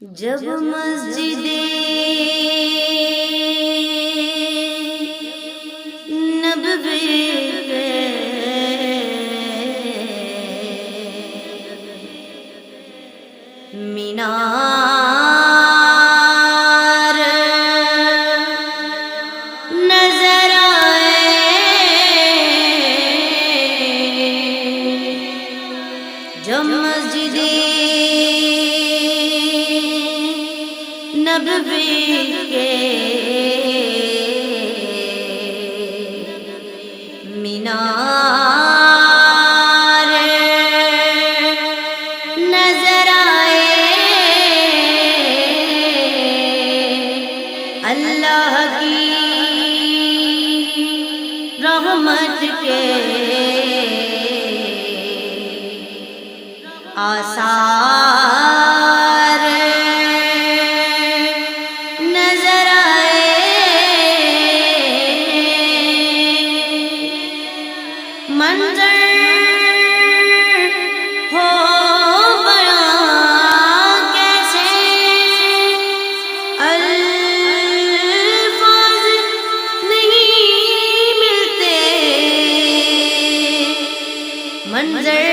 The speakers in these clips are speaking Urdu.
جب مسجد نبوی پہ مینار نظر آئے، جب مسجد نبوی کے مینار نظر آئے، اللہ کی رحمت کے آثار نظر آئے، منظر ہو بیان کیسے، الفاظ نہیں ملتے، منظر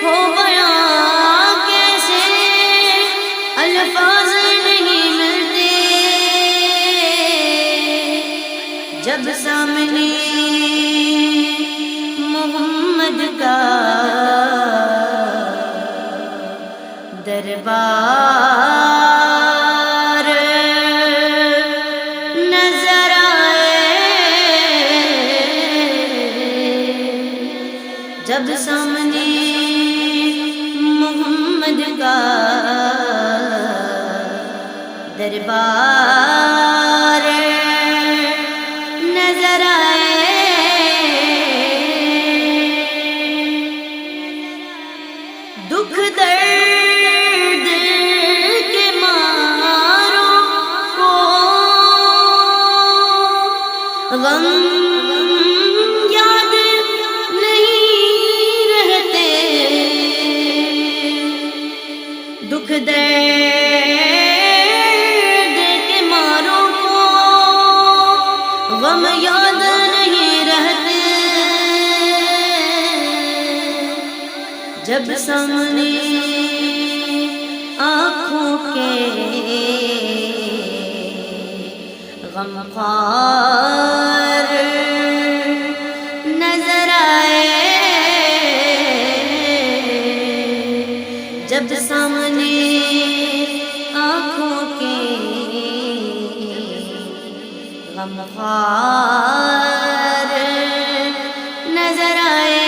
ہو بیان کیسے، الفاظ نہیں ملتے، جب سامنے محمد کا دربار نظر آئے، جب سامنے محمد کا دربار نظر آئے، دکھ درد کے ماروں کو غم یاد نہیں رہتے، دکھ درد کے ماروں کو غم یاد نہیں رہتے، جب سامنے آنکھوں کے غمخوار نظر آئے، جب سامنے آنکھوں کے غمخوار نظر آئے،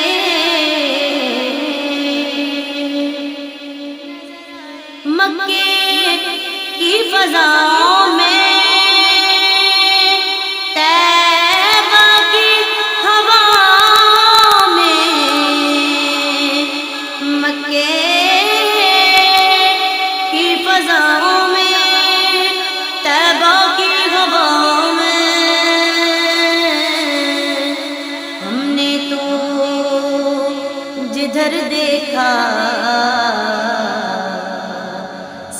مکے کی فضاؤں میں، طیبہ کی ہوا میں، مکے کی فضاؤں میں، طیبہ کی ہوا میں، ہم نے تو جدھر دیکھا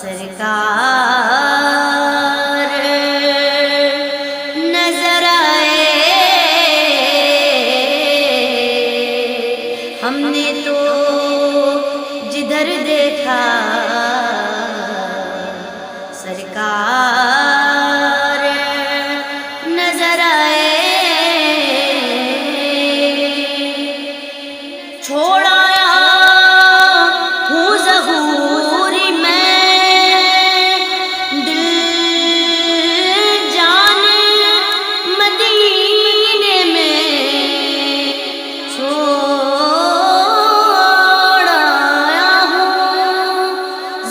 سرکار نظر آئے، ہم نے تو جدھر دیکھا سرکار نظر آئے، چھوڑا ہوں ظہوری میں دل جان مدینے میں، چھوڑا ہوں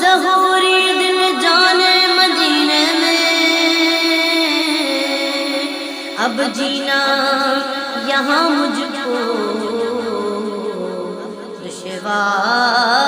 ظہوری دل جان مدینے میں، اب جینا یہاں مجھ کو دشوار